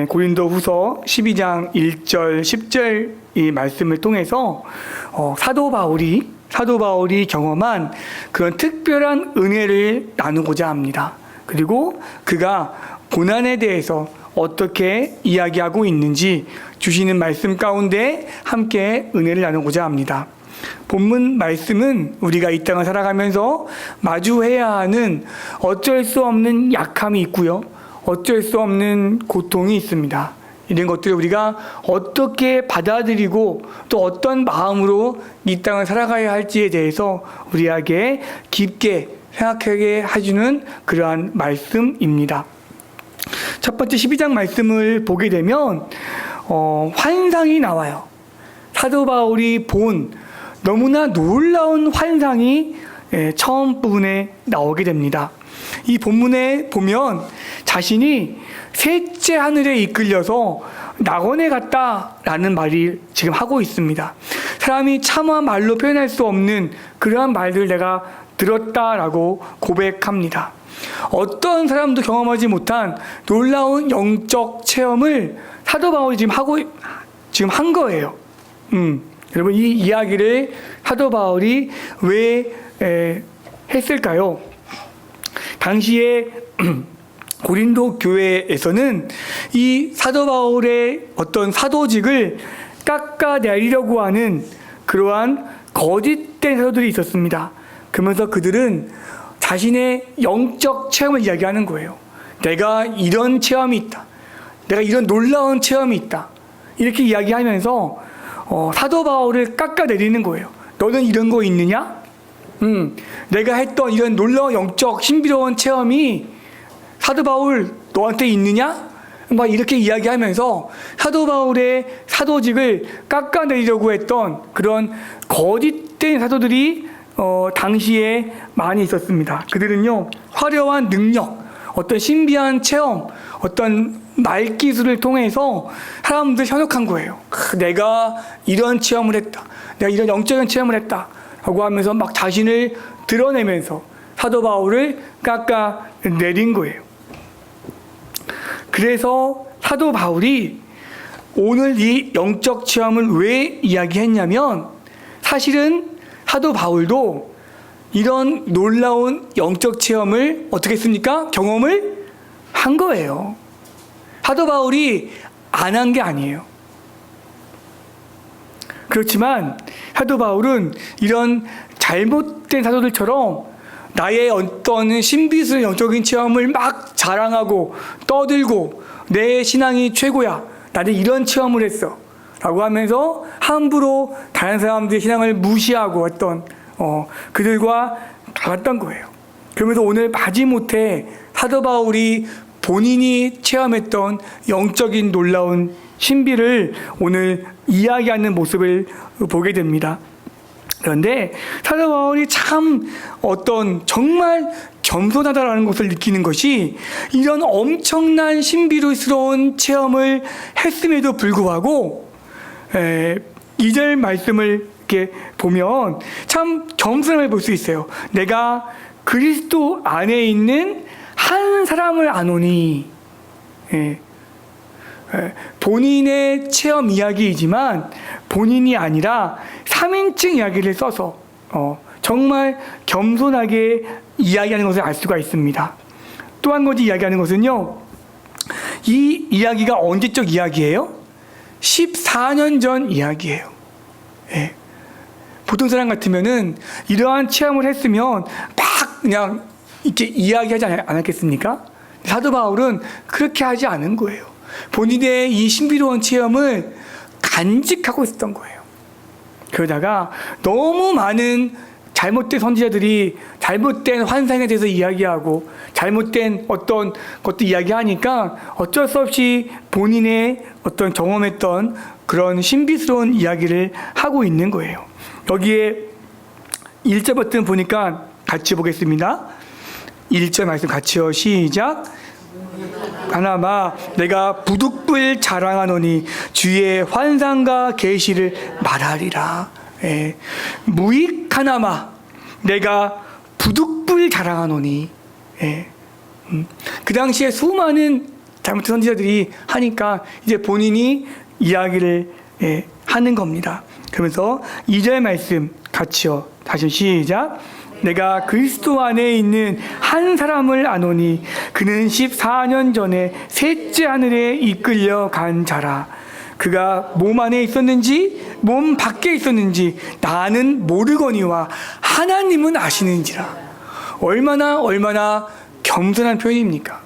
고린도후서 12장 1절 10절 이 말씀을 통해서 사도 바울이 경험한 그런 특별한 은혜를 나누고자 합니다. 그리고 그가 고난에 대해서 어떻게 이야기하고 있는지 주시는 말씀 가운데 함께 은혜를 나누고자 합니다. 본문 말씀은 우리가 이 땅을 살아가면서 마주해야 하는 어쩔 수 없는 약함이 있고요. 어쩔 수 없는 고통이 있습니다. 이런 것들을 우리가 어떻게 받아들이고 또 어떤 마음으로 이 땅을 살아가야 할지에 대해서 우리에게 깊게 생각하게 해주는 그러한 말씀입니다. 첫 번째 12장 말씀을 보게 되면 환상이 나와요. 사도 바울이 본 너무나 놀라운 환상이 처음 부분에 나오게 됩니다. 이 본문에 보면 자신이 셋째 하늘에 이끌려서 낙원에 갔다라는 말을 지금 하고 있습니다. 사람이 차마 말로 표현할 수 없는 그러한 말들을 내가 들었다라고 고백합니다. 어떤 사람도 경험하지 못한 놀라운 영적 체험을 사도 바울이 지금 한 거예요. 여러분, 이 이야기를 사도 바울이 왜 했을까요? 당시에 고린도 교회에서는 이 사도 바울의 어떤 사도직을 깎아내리려고 하는 그러한 거짓된 사도들이 있었습니다. 그러면서 그들은 자신의 영적 체험을 이야기하는 거예요. 내가 이런 체험이 있다. 내가 이런 놀라운 체험이 있다. 이렇게 이야기하면서 사도 바울을 깎아내리는 거예요. 너는 이런 거 있느냐? 내가 했던 이런 놀라운 영적 신비로운 체험이 사도 바울 너한테 있느냐? 막 이렇게 이야기하면서 사도 바울의 사도직을 깎아내리려고 했던 그런 거짓된 사도들이 당시에 많이 있었습니다. 그들은요, 화려한 능력, 어떤 신비한 체험, 어떤 말기술을 통해서 사람들 현혹한 거예요. 내가 이런 체험을 했다. 내가 이런 영적인 체험을 했다. 라고 하면서 막 자신을 드러내면서 사도 바울을 깎아내린 거예요. 그래서 사도 바울이 오늘 이 영적 체험을 왜 이야기했냐면, 사실은 사도 바울도 이런 놀라운 영적 체험을 어떻게 했습니까? 경험을 한 거예요. 사도 바울이 안 한 게 아니에요. 그렇지만 사도 바울은 이런 잘못된 사도들처럼 나의 어떤 신비스러운 영적인 체험을 막 자랑하고 떠들고 내 신앙이 최고야. 나는 이런 체험을 했어. 라고 하면서 함부로 다른 사람들의 신앙을 무시하고 했던 그들과 달랐던 거예요. 그러면서 오늘 마지못해 사도 바울이 본인이 체험했던 영적인 놀라운 신비를 오늘 이야기하는 모습을 보게 됩니다. 그런데 사도 바울이 참 정말 겸손하다라는 것을 느끼는 것이, 이런 엄청난 신비스러운 체험을 했음에도 불구하고 2절 말씀을 이렇게 보면 참 겸손함을 볼 수 있어요. 내가 그리스도 안에 있는 한 사람을 아노니. 본인의 체험 이야기이지만 본인이 아니라 3인칭 이야기를 써서 정말 겸손하게 이야기하는 것을 알 수가 있습니다. 또 한 가지 이야기하는 것은요, 이 이야기가 언제적 이야기예요? 14년 전 이야기예요. 보통 사람 같으면은 이러한 체험을 했으면 막 그냥 이렇게 이야기하지 않았겠습니까? 사도 바울은 그렇게 하지 않은 거예요. 본인의 이 신비로운 체험을 간직하고 있었던 거예요. 그러다가 너무 많은 잘못된 선지자들이 잘못된 환상에 대해서 이야기하고 잘못된 어떤 것도 이야기하니까 어쩔 수 없이 본인의 어떤 경험했던 그런 신비스러운 이야기를 하고 있는 거예요. 여기에 1절 버튼 보니까 같이 보겠습니다. 1절 말씀 같이요. 시작. 하나마 내가 부득불 자랑하노니 주의 환상과 계시를 말하리라. 무익하나마 내가 부득불 자랑하노니. 그 당시에 수많은 잘못된 선지자들이 하니까 이제 본인이 이야기를 하는 겁니다. 그러면서 2절 말씀 같이요. 다시 시작. 내가 그리스도 안에 있는 한 사람을 아노니 그는 14년 전에 셋째 하늘에 이끌려 간 자라. 그가 몸 안에 있었는지 몸 밖에 있었는지 나는 모르거니와 하나님은 아시는지라. 얼마나 겸손한 표현입니까?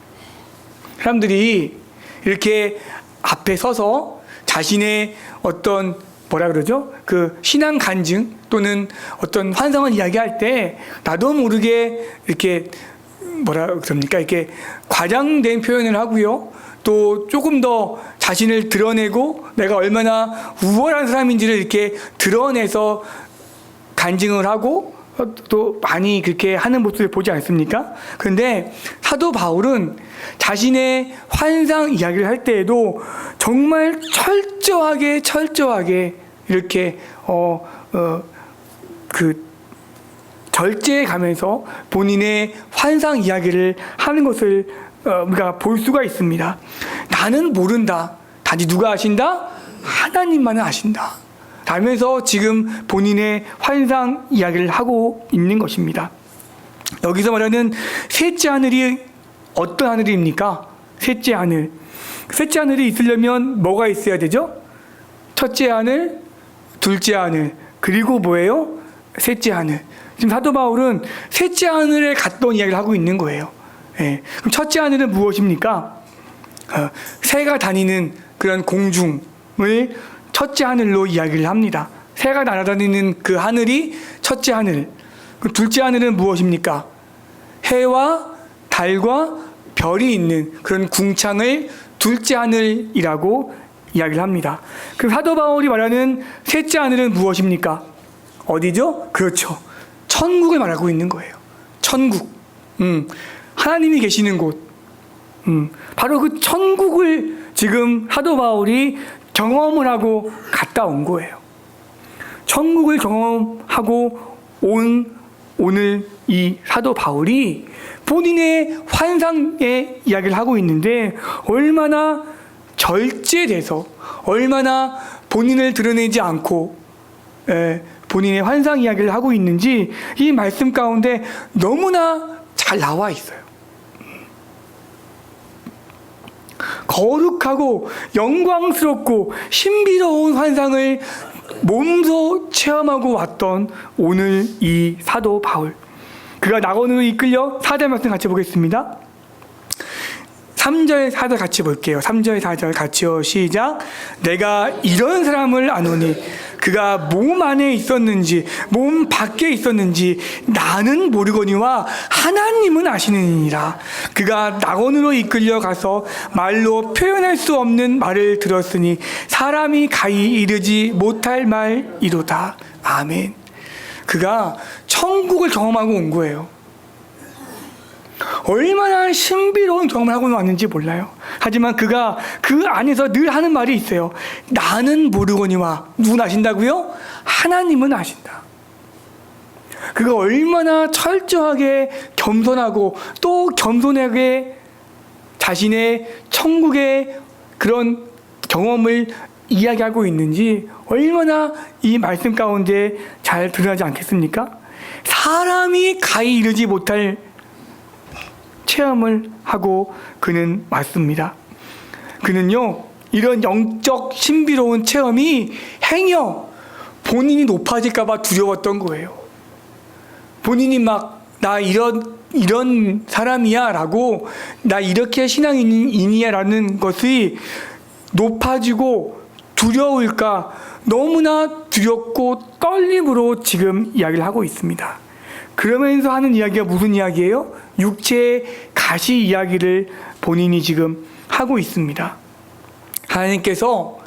사람들이 이렇게 앞에 서서 자신의 어떤 그 신앙 간증 또는 어떤 환상을 이야기할 때 나도 모르게 이렇게 이렇게 과장된 표현을 하고요. 또 조금 더 자신을 드러내고 내가 얼마나 우월한 사람인지를 이렇게 드러내서 간증을 하고 또 많이 그렇게 하는 모습을 보지 않습니까? 그런데 사도 바울은 자신의 환상 이야기를 할 때에도 정말 철저하게 이렇게 절제해 가면서 본인의 환상 이야기를 하는 것을 우리가 볼 수가 있습니다. 나는 모른다. 단지 누가 아신다? 하나님만은 아신다. 라면서 지금 본인의 환상 이야기를 하고 있는 것입니다. 여기서 말하는 셋째 하늘이 어떤 하늘입니까? 셋째 하늘. 셋째 하늘이 있으려면 뭐가 있어야 되죠? 첫째 하늘, 둘째 하늘, 그리고 뭐예요? 셋째 하늘. 지금 사도 바울은 셋째 하늘에 갔던 이야기를 하고 있는 거예요. 그럼 첫째 하늘은 무엇입니까? 새가 다니는 그런 공중을 첫째 하늘로 이야기를 합니다. 새가 날아다니는 그 하늘이 첫째 하늘. 그럼 둘째 하늘은 무엇입니까? 해와 달과 별이 있는 그런 궁창을 둘째 하늘이라고 이야기를 합니다. 그럼 사도 바울이 말하는 셋째 하늘은 무엇입니까? 어디죠? 그렇죠. 천국을 말하고 있는 거예요. 천국. 하나님이 계시는 곳. 바로 그 천국을 지금 사도 바울이 경험을 하고 갔다 온 거예요. 천국을 경험하고 온 오늘 이 사도 바울이 본인의 환상의 이야기를 하고 있는데 얼마나 절제돼서 얼마나 본인을 드러내지 않고 본인의 환상 이야기를 하고 있는지 이 말씀 가운데 너무나 잘 나와 있어요. 거룩하고 영광스럽고 신비로운 환상을 몸소 체험하고 왔던 오늘 이 사도 바울. 그가 낙원으로 이끌려 4절 말씀 같이 보겠습니다. 3절 4절 같이 볼게요. 3절 4절 같이요. 시작. 내가 이런 사람을 아노니 그가 몸 안에 있었는지 몸 밖에 있었는지 나는 모르거니와 하나님은 아시느니라. 그가 낙원으로 이끌려 가서 말로 표현할 수 없는 말을 들었으니 사람이 가히 이르지 못할 말이로다. 아멘. 그가 천국을 경험하고 온 거예요. 얼마나 신비로운 경험을 하고 왔는지 몰라요. 하지만 그가 그 안에서 늘 하는 말이 있어요. 나는 모르거니와 누군 아신다고요? 하나님은 아신다. 그가 얼마나 철저하게 겸손하고 또 겸손하게 자신의 천국의 그런 경험을 이야기하고 있는지 얼마나 이 말씀 가운데 잘 드러나지 않겠습니까? 사람이 가히 이르지 못할 체험을 하고 그는 왔습니다. 그는요, 이런 영적 신비로운 체험이 행여 본인이 높아질까봐 두려웠던 거예요. 본인이 막, 나 이런 사람이야 라고, 나 이렇게 신앙인이야 라는 것이 높아지고 두려울까, 너무나 두렵고 떨림으로 지금 이야기를 하고 있습니다. 그러면서 하는 이야기가 무슨 이야기예요? 육체의 가시 이야기를 본인이 지금 하고 있습니다. 하나님께서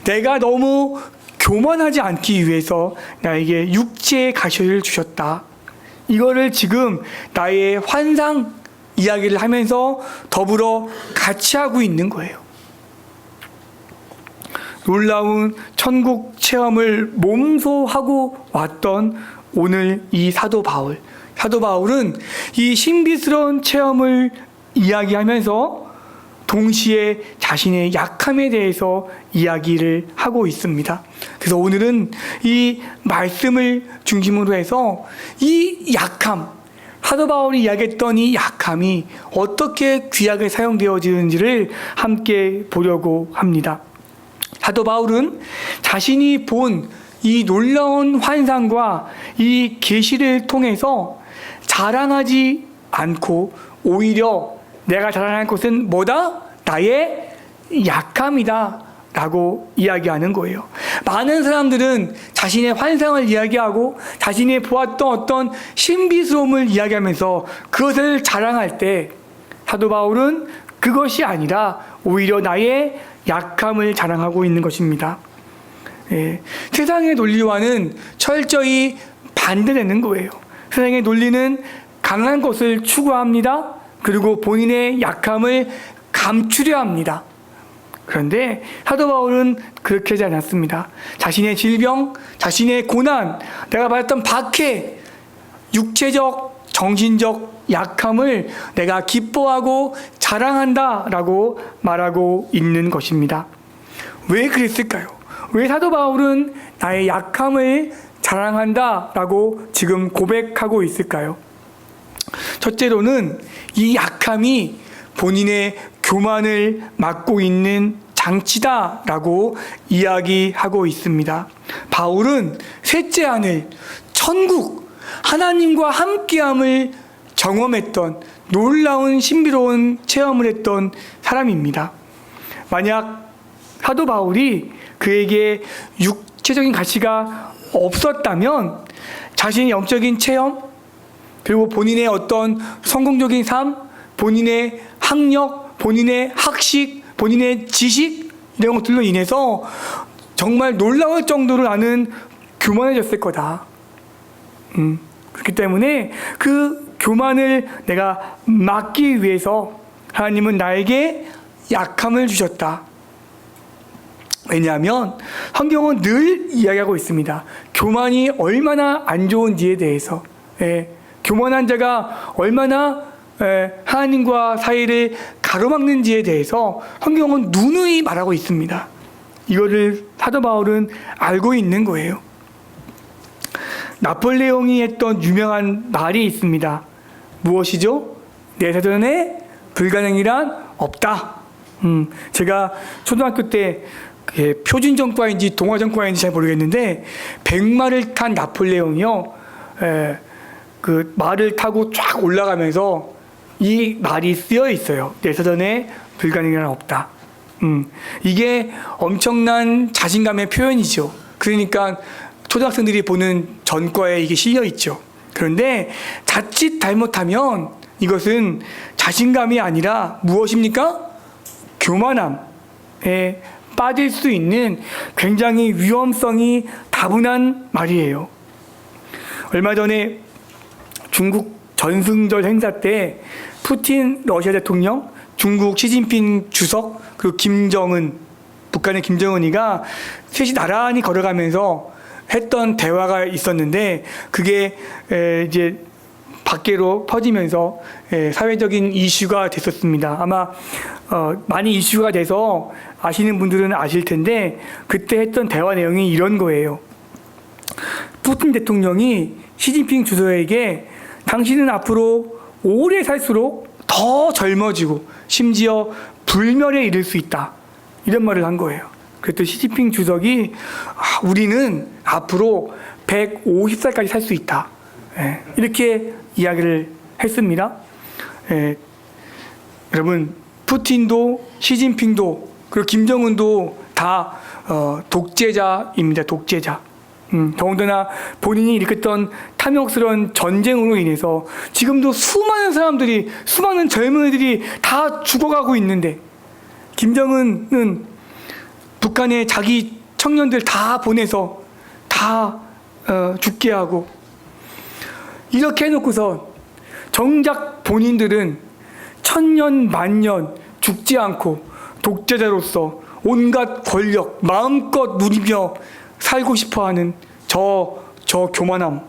내가 너무 교만하지 않기 위해서 나에게 육체의 가시를 주셨다. 이거를 지금 나의 환상 이야기를 하면서 더불어 같이 하고 있는 거예요. 놀라운 천국 체험을 몸소 하고 왔던 오늘 이 사도 바울. 사도 바울은 이 신비스러운 체험을 이야기하면서 동시에 자신의 약함에 대해서 이야기를 하고 있습니다. 그래서 오늘은 이 말씀을 중심으로 해서 이 약함, 사도 바울이 이야기했던 이 약함이 어떻게 구약에 사용되어지는지를 함께 보려고 합니다. 사도 바울은 자신이 본 이 놀라운 환상과 이 계시를 통해서 자랑하지 않고 오히려 내가 자랑할 것은 뭐다? 나의 약함이다 라고 이야기하는 거예요. 많은 사람들은 자신의 환상을 이야기하고 자신이 보았던 어떤 신비스러움을 이야기하면서 그것을 자랑할 때 사도 바울은 그것이 아니라 오히려 나의 약함을 자랑하고 있는 것입니다. 세상의 논리와는 철저히 반대되는 거예요. 세상의 논리는 강한 것을 추구합니다. 그리고 본인의 약함을 감추려 합니다. 그런데 사도 바울은 그렇게 하지 않았습니다. 자신의 질병, 자신의 고난, 내가 받았던 박해, 육체적, 정신적 약함을 내가 기뻐하고 자랑한다라고 말하고 있는 것입니다. 왜 그랬을까요? 왜 사도 바울은 나의 약함을 자랑한다라고 지금 고백하고 있을까요? 첫째로는 이 약함이 본인의 교만을 막고 있는 장치다라고 이야기하고 있습니다. 바울은 셋째 하늘, 천국, 하나님과 함께함을 경험했던 놀라운 신비로운 체험을 했던 사람입니다. 만약 사도 바울이 그에게 육체적인 가치가 없었다면 자신의 영적인 체험, 그리고 본인의 어떤 성공적인 삶, 본인의 학력, 본인의 학식, 본인의 지식 이런 것들로 인해서 정말 놀라울 정도로 나는 교만해졌을 거다. 그렇기 때문에 그 교만을 내가 막기 위해서 하나님은 나에게 약함을 주셨다. 왜냐하면 성경은 늘 이야기하고 있습니다. 교만이 얼마나 안 좋은지에 대해서. 교만한 자가 얼마나 하나님과 사이를 가로막는지에 대해서 성경은 누누이 말하고 있습니다. 이거를 사도 바울은 알고 있는 거예요. 나폴레옹이 했던 유명한 말이 있습니다. 무엇이죠? 내 사전에 불가능이란 없다. 제가 초등학교 때 표준 전과인지 동화 전과인지 잘 모르겠는데 백마를 탄 나폴레옹이요. 그 말을 타고 쫙 올라가면서 이 말이 쓰여 있어요. 내 사전에 불가능이란 없다. 이게 엄청난 자신감의 표현이죠. 그러니까 초등학생들이 보는 전과에 이게 실려 있죠. 그런데 자칫 잘못하면 이것은 자신감이 아니라 무엇입니까? 교만함에 빠질 수 있는 굉장히 위험성이 다분한 말이에요. 얼마 전에 중국 전승절 행사 때 푸틴 러시아 대통령, 중국 시진핑 주석, 그리고 김정은, 북한의 김정은이가 셋이 나란히 걸어가면서 했던 대화가 있었는데 그게 이제 밖으로 퍼지면서 사회적인 이슈가 됐었습니다. 아마 많이 이슈가 돼서 아시는 분들은 아실 텐데 그때 했던 대화 내용이 이런 거예요. 푸틴 대통령이 시진핑 주석에게 당신은 앞으로 오래 살수록 더 젊어지고 심지어 불멸에 이를 수 있다. 이런 말을 한 거예요. 그랬더니 시진핑 주석이 우리는 앞으로 150살까지 살 수 있다. 이렇게 이야기를 했습니다. 여러분, 푸틴도 시진핑도 그리고 김정은도 다 독재자입니다. 독재자. 더군다나 본인이 일으켰던 탐욕스러운 전쟁으로 인해서 지금도 수많은 사람들이, 수많은 젊은이들이 다 죽어가고 있는데 김정은은 북한에 자기 청년들 다 보내서 다 죽게 하고 이렇게 해놓고서 정작 본인들은 천년 만년 죽지 않고 독재자로서 온갖 권력 마음껏 누리며 살고 싶어하는 저 교만함.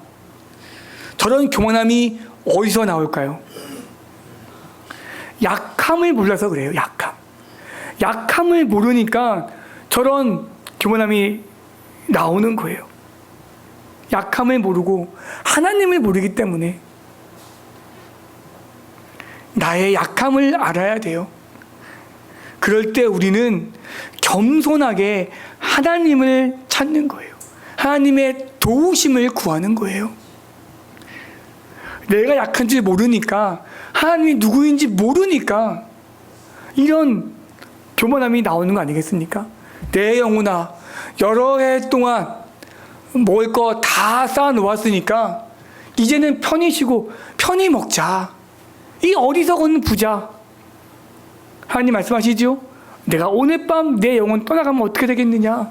저런 교만함이 어디서 나올까요? 약함을 몰라서 그래요. 약함. 약함을 모르니까 저런 교만함이 나오는 거예요. 약함을 모르고 하나님을 모르기 때문에. 나의 약함을 알아야 돼요. 그럴 때 우리는 겸손하게 하나님을 찾는 거예요. 하나님의 도우심을 구하는 거예요. 내가 약한지 모르니까, 하나님이 누구인지 모르니까 이런 교만함이 나오는 거 아니겠습니까? 내 영혼아, 여러 해 동안 먹을 거 다 쌓아 놓았으니까 이제는 편히 쉬고 편히 먹자. 이 어리석은 부자. 하나님 말씀하시죠? 내가 오늘 밤 내 영혼 떠나가면 어떻게 되겠느냐?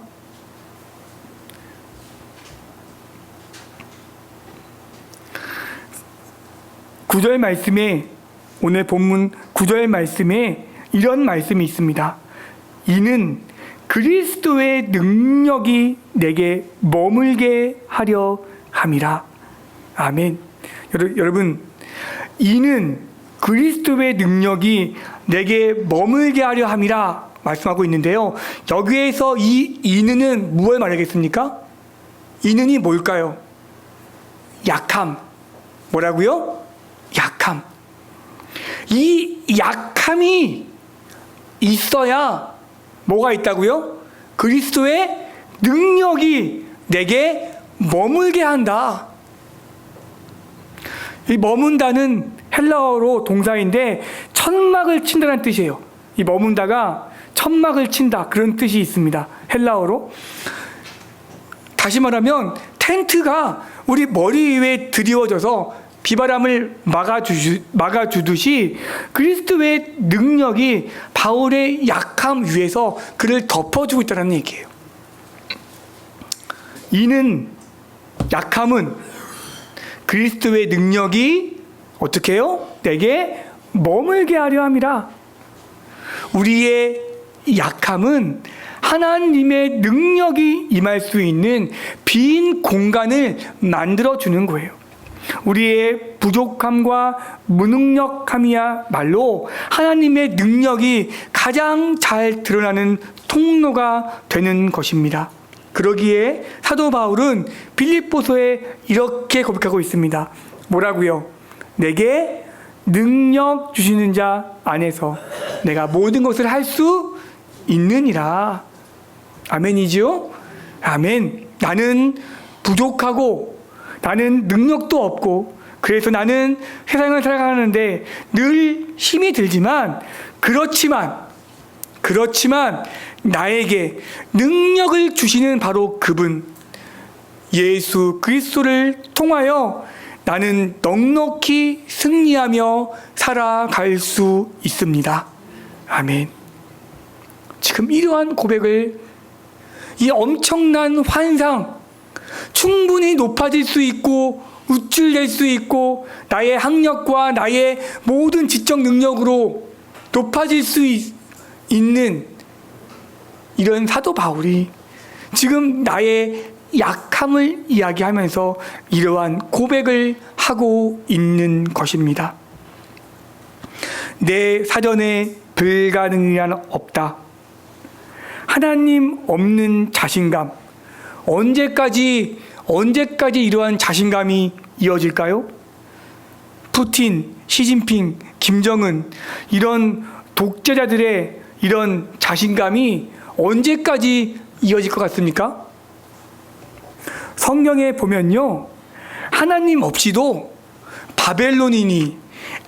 구절 말씀에, 오늘 본문 9절 말씀에 이런 말씀이 있습니다. 이는 그리스도의 능력이 내게 머물게 하려 함이라. 아멘. 여러분, 이는 그리스도의 능력이 내게 머물게 하려 함이라 말씀하고 있는데요. 여기에서 이 이는은 무엇을 말하겠습니까? 이는이 뭘까요? 약함. 뭐라고요? 약함. 이 약함이 있어야 뭐가 있다고요? 그리스도의 능력이 내게 머물게 한다. 이 머문다는 헬라어로 동사인데 천막을 친다는 뜻이에요. 이 머문다가 천막을 친다, 그런 뜻이 있습니다. 헬라어로. 다시 말하면 텐트가 우리 머리 위에 드리워져서 비바람을 막아주듯이 그리스도의 능력이 바울의 약함 위에서 그를 덮어주고 있다는 얘기예요. 이는, 약함은 그리스도의 능력이 어떻게 해요? 내게 머물게 하려 함이라. 우리의 약함은 하나님의 능력이 임할 수 있는 빈 공간을 만들어주는 거예요. 우리의 부족함과 무능력함이야말로 하나님의 능력이 가장 잘 드러나는 통로가 되는 것입니다. 그러기에 사도 바울은 빌립보서에 이렇게 고백하고 있습니다. 뭐라고요? 내게 능력 주시는 자 안에서 내가 모든 것을 할 수 있느니라. 아멘이지요? 아멘. 나는 부족하고 나는 능력도 없고 그래서 나는 세상을 살아가는데 늘 힘이 들지만 그렇지만 나에게 능력을 주시는 바로 그분 예수 그리스도를 통하여 나는 넉넉히 승리하며 살아갈 수 있습니다. 아멘. 지금 이러한 고백을, 이 엄청난 환상, 충분히 높아질 수 있고 우쭐될 수 있고 나의 학력과 나의 모든 지적 능력으로 높아질 수 있는 이런 사도 바울이 지금 나의 약함을 이야기하면서 이러한 고백을 하고 있는 것입니다. 내 사전에 불가능이란 없다. 하나님 없는 자신감. 언제까지 이러한 자신감이 이어질까요? 푸틴, 시진핑, 김정은 이런 독재자들의 이런 자신감이 언제까지 이어질 것 같습니까? 성경에 보면요, 하나님 없이도 바벨론이니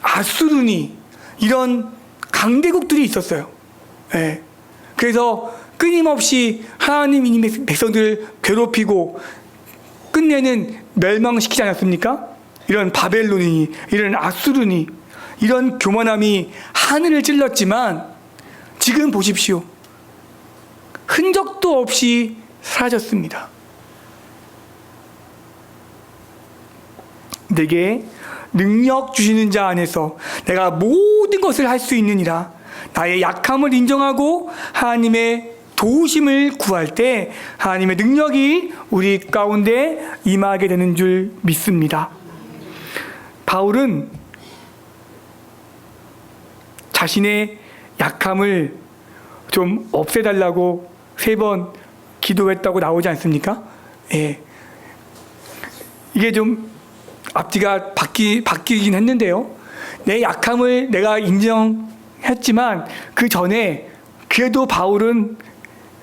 아수르니 이런 강대국들이 있었어요. 네. 그래서 끊임없이 하나님 백성들을 괴롭히고 끝내는 멸망시키지 않았습니까? 이런 바벨론이니 이런 아수르니 이런 교만함이 하늘을 찔렀지만 지금 보십시오. 흔적도 없이 사라졌습니다. 내게 능력 주시는 자 안에서 내가 모든 것을 할 수 있느니라. 나의 약함을 인정하고 하나님의 도우심을 구할 때 하나님의 능력이 우리 가운데 임하게 되는 줄 믿습니다. 바울은 자신의 약함을 좀 없애달라고 3번 기도했다고 나오지 않습니까? 예. 이게 좀 앞뒤가 바뀌긴 했는데요. 내 약함을 내가 인정했지만 그 전에 그래도 바울은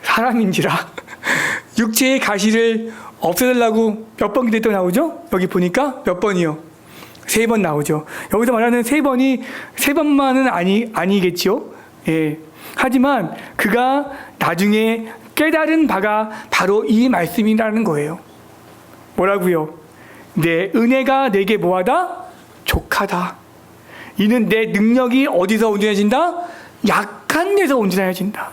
사람인지라 육체의 가시를 없애달라고 몇 번 기도했다고 나오죠? 여기 보니까 몇 번이요? 3번 나오죠. 여기서 말하는 3번이 3번만은 아니겠죠? 예. 하지만 그가 나중에 깨달은 바가 바로 이 말씀이라는 거예요. 뭐라고요? 내 은혜가 내게 뭐하다? 족하다. 이는 내 능력이 어디서 온전해진다? 약한 데서 온전해진다.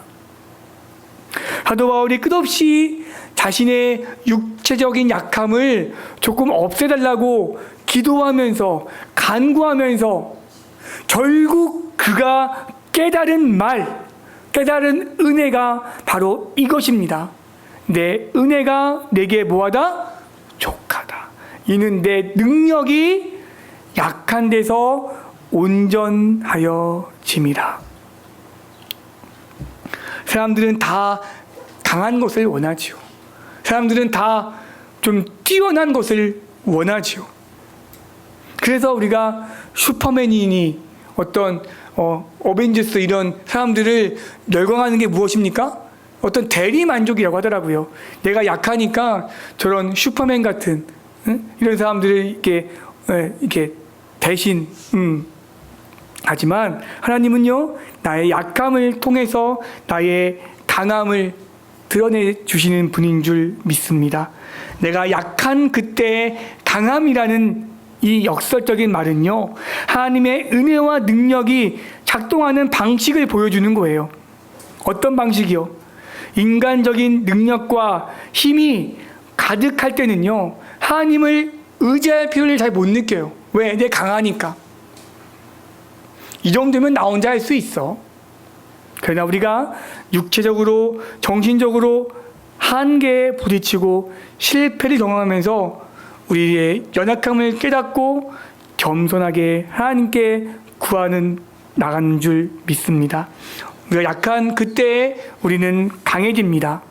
사도 바울이 끝없이 자신의 육체적인 약함을 조금 없애달라고 기도하면서 간구하면서 결국 그가 깨달은 깨달은 은혜가 바로 이것입니다. 내 은혜가 내게 뭐하다? 족하다. 이는 내 능력이 약한 데서 온전하여 짐이라. 사람들은 다 강한 것을 원하지요. 사람들은 다 좀 뛰어난 것을 원하지요. 그래서 우리가 슈퍼맨이니 어떤 어벤져스 이런 사람들을 열광하는 게 무엇입니까? 어떤 대리 만족이라고 하더라고요. 내가 약하니까 저런 슈퍼맨 같은 이런 사람들을 이렇게 대신 하지만 하나님은요, 나의 약함을 통해서 나의 강함을 드러내 주시는 분인 줄 믿습니다. 내가 약한 그때의 강함이라는 이 역설적인 말은요, 하나님의 은혜와 능력이 작동하는 방식을 보여주는 거예요. 어떤 방식이요? 인간적인 능력과 힘이 가득할 때는요, 하나님을 의지할 필요를 잘 못 느껴요. 왜? 내 강하니까. 이 정도면 나 혼자 할 수 있어. 그러나 우리가 육체적으로, 정신적으로 한계에 부딪히고 실패를 경험하면서 우리의 연약함을 깨닫고 겸손하게 하나님께 구하는 나가는 줄 믿습니다. 우리가 약한 그때에 우리는 강해집니다.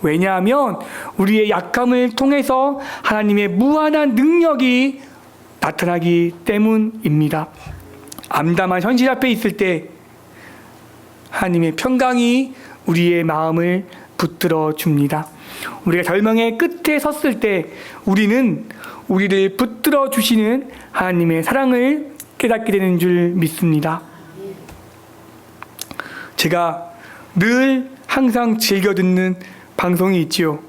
왜냐하면 우리의 약함을 통해서 하나님의 무한한 능력이 나타나기 때문입니다. 암담한 현실 앞에 있을 때 하나님의 평강이 우리의 마음을 붙들어 줍니다. 우리가 절망의 끝에 섰을 때 우리는 우리를 붙들어 주시는 하나님의 사랑을 깨닫게 되는 줄 믿습니다. 제가 늘 항상 즐겨 듣는 방송이 있지요.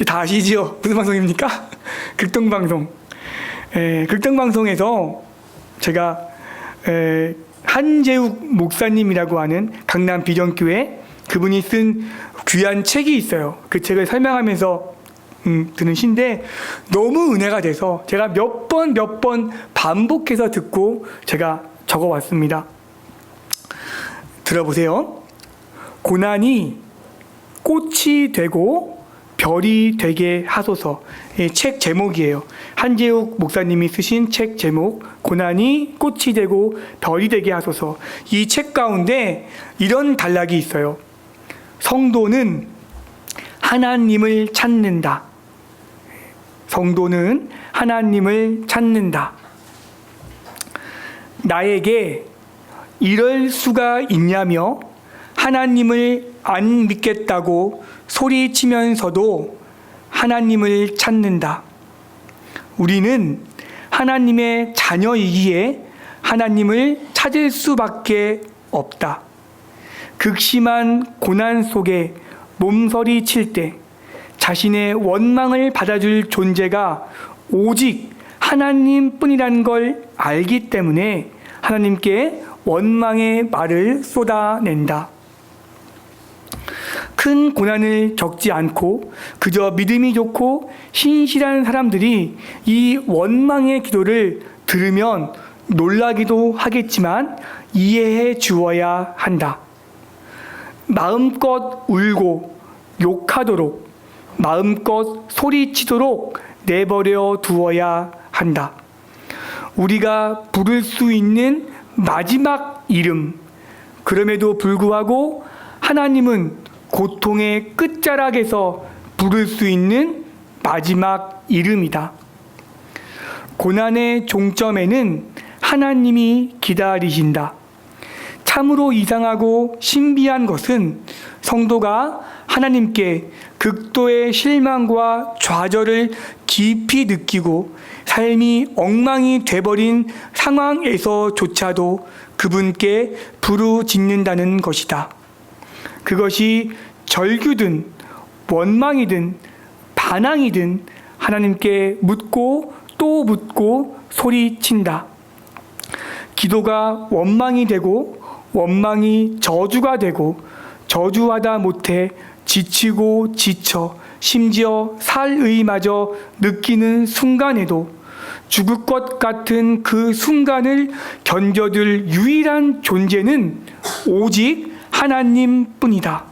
다 아시지요? 무슨 방송입니까? 극동방송. 극동방송에서 제가 한재욱 목사님이라고 하는 강남 비전교회 그분이 쓴 귀한 책이 있어요. 그 책을 설명하면서 드는 시인데 너무 은혜가 돼서 제가 몇 번 반복해서 듣고 제가 적어왔습니다. 들어보세요. 고난이 꽃이 되고 별이 되게 하소서. 책 제목이에요. 한재욱 목사님이 쓰신 책 제목, 고난이 꽃이 되고 별이 되게 하소서. 이 책 가운데 이런 단락이 있어요. 성도는 하나님을 찾는다. 성도는 하나님을 찾는다. 나에게 이럴 수가 있냐며 하나님을 안 믿겠다고 소리치면서도 하나님을 찾는다. 우리는 하나님의 자녀이기에 하나님을 찾을 수밖에 없다. 극심한 고난 속에 몸서리 칠 때 자신의 원망을 받아줄 존재가 오직 하나님뿐이라는 걸 알기 때문에 하나님께 원망의 말을 쏟아낸다. 큰 고난을 겪지 않고 그저 믿음이 좋고 신실한 사람들이 이 원망의 기도를 들으면 놀라기도 하겠지만 이해해 주어야 한다. 마음껏 울고 욕하도록 마음껏 소리치도록 내버려 두어야 한다. 우리가 부를 수 있는 마지막 이름, 그럼에도 불구하고 하나님은 고통의 끝자락에서 부를 수 있는 마지막 이름이다. 고난의 종점에는 하나님이 기다리신다. 참으로 이상하고 신비한 것은 성도가 하나님께 극도의 실망과 좌절을 깊이 느끼고 삶이 엉망이 돼버린 상황에서조차도 그분께 부르짖는다는 것이다. 그것이 절규든 원망이든 반항이든 하나님께 묻고 또 묻고 소리친다. 기도가 원망이 되고 원망이 저주가 되고 저주하다 못해 지치고 지쳐 심지어 살의마저 느끼는 순간에도 죽을 것 같은 그 순간을 견뎌줄 유일한 존재는 오직 하나님뿐이다.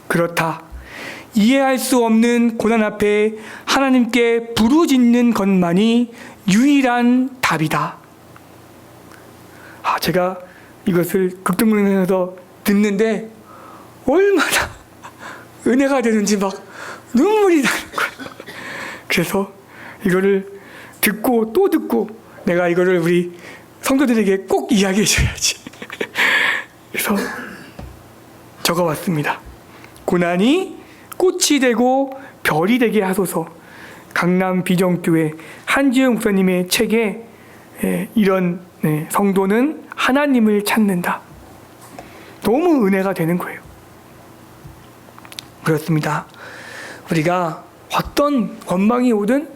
그렇다. 이해할 수 없는 고난 앞에 하나님께 부르짖는 것만이 유일한 답이다. 제가 이것을 극동강에서 듣는데 얼마나 은혜가 되는지 막 눈물이 나는 거예요. 그래서 이거를 듣고 또 듣고 내가 이거를 우리 성도들에게 꼭 이야기해 줘야지. 그래서 적어왔습니다. 고난이 꽃이 되고 별이 되게 하소서. 강남 비전교회 한지영 목사님의 책에 이런 성도는 하나님을 찾는다. 너무 은혜가 되는 거예요. 그렇습니다. 우리가 어떤 원망이 오든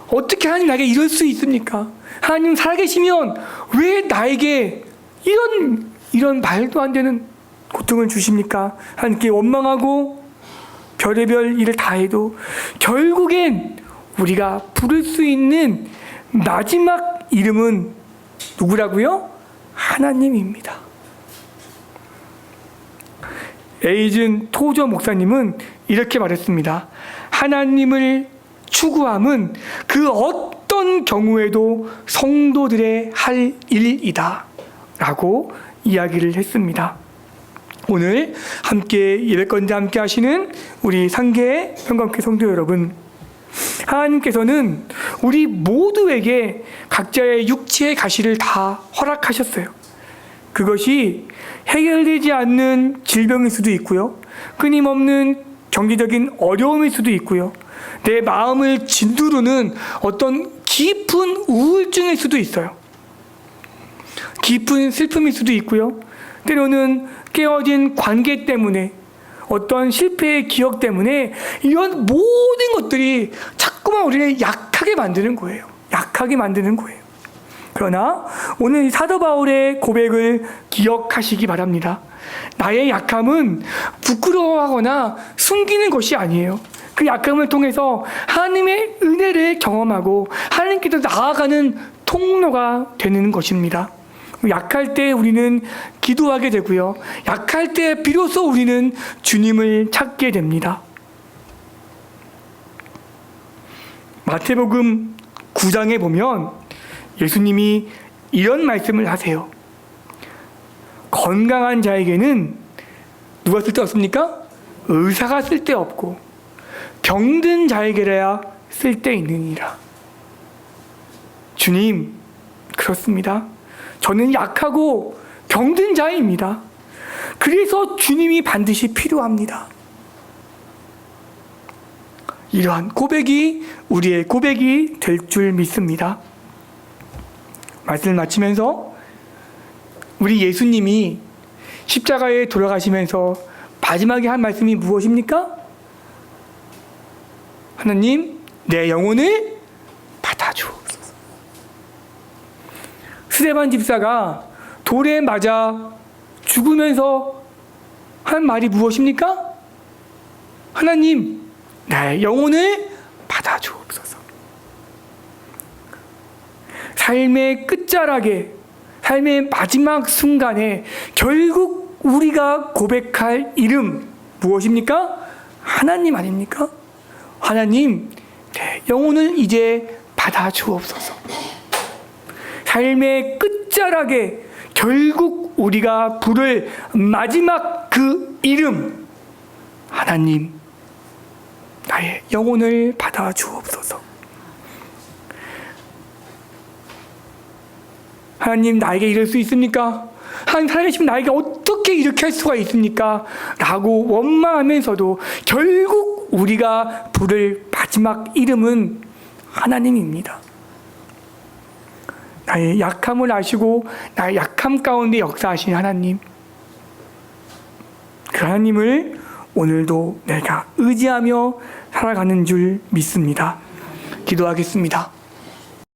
어떻게 하나님 나에게 이럴 수 있습니까? 하나님 살아계시면 왜 나에게 이런 말도 안 되는 고통을 주십니까? 하나님께 원망하고 별의별 일을 다 해도 결국엔 우리가 부를 수 있는 마지막 이름은 누구라고요? 하나님입니다. 에이즌 토저 목사님은 이렇게 말했습니다. 하나님을 추구함은 그 어떤 경우에도 성도들의 할 일이다 라고 이야기를 했습니다. 오늘 함께 예배건대 함께 하시는 우리 상계 평강교회 성도 여러분, 하나님께서는 우리 모두에게 각자의 육체의 가시를 다 허락하셨어요. 그것이 해결되지 않는 질병일 수도 있고요, 끊임없는 경제적인 어려움일 수도 있고요, 내 마음을 짓누르는 어떤 깊은 우울증일 수도 있어요. 깊은 슬픔일 수도 있고요, 때로는 깨어진 관계 때문에, 어떤 실패의 기억 때문에 이런 모든 것들이 자꾸만 우리를 약하게 만드는 거예요. 약하게 만드는 거예요. 그러나 오늘 사도 바울의 고백을 기억하시기 바랍니다. 나의 약함은 부끄러워하거나 숨기는 것이 아니에요. 그 약함을 통해서 하나님의 은혜를 경험하고 하나님께서 나아가는 통로가 되는 것입니다. 약할 때 우리는 기도하게 되고요, 약할 때 비로소 우리는 주님을 찾게 됩니다. 마태복음 9장에 보면 예수님이 이런 말씀을 하세요. 건강한 자에게는 누가 쓸데없습니까? 의사가 쓸데없고 병든 자에게라야 쓸데있느니라. 주님, 그렇습니다. 저는 약하고 병든 자입니다. 그래서 주님이 반드시 필요합니다. 이러한 고백이 우리의 고백이 될 줄 믿습니다. 말씀을 마치면서 우리 예수님이 십자가에 돌아가시면서 마지막에 한 말씀이 무엇입니까? 하나님, 내 영혼을 받아주옵소서. 스데반 집사가 돌에 맞아 죽으면서 한 말이 무엇입니까? 하나님, 내 영혼을 받아주옵소서. 삶의 끝자락에, 삶의 마지막 순간에 결국 우리가 고백할 이름 무엇입니까? 하나님 아닙니까? 하나님, 내 영혼을 이제 받아주옵소서. 삶의 끝자락에 결국 우리가 부를 마지막 그 이름, 하나님, 나의 영혼을 받아 주옵소서. 하나님, 나에게 이럴 수 있습니까? 하나님 살아계시면 나에게 어떻게 이렇게 할 수가 있습니까? 라고 원망하면서도 결국 우리가 부를 마지막 이름은 하나님입니다. 나의 약함을 아시고 나의 약함 가운데 역사하신 하나님, 그 하나님을 오늘도 내가 의지하며 살아가는 줄 믿습니다. 기도하겠습니다.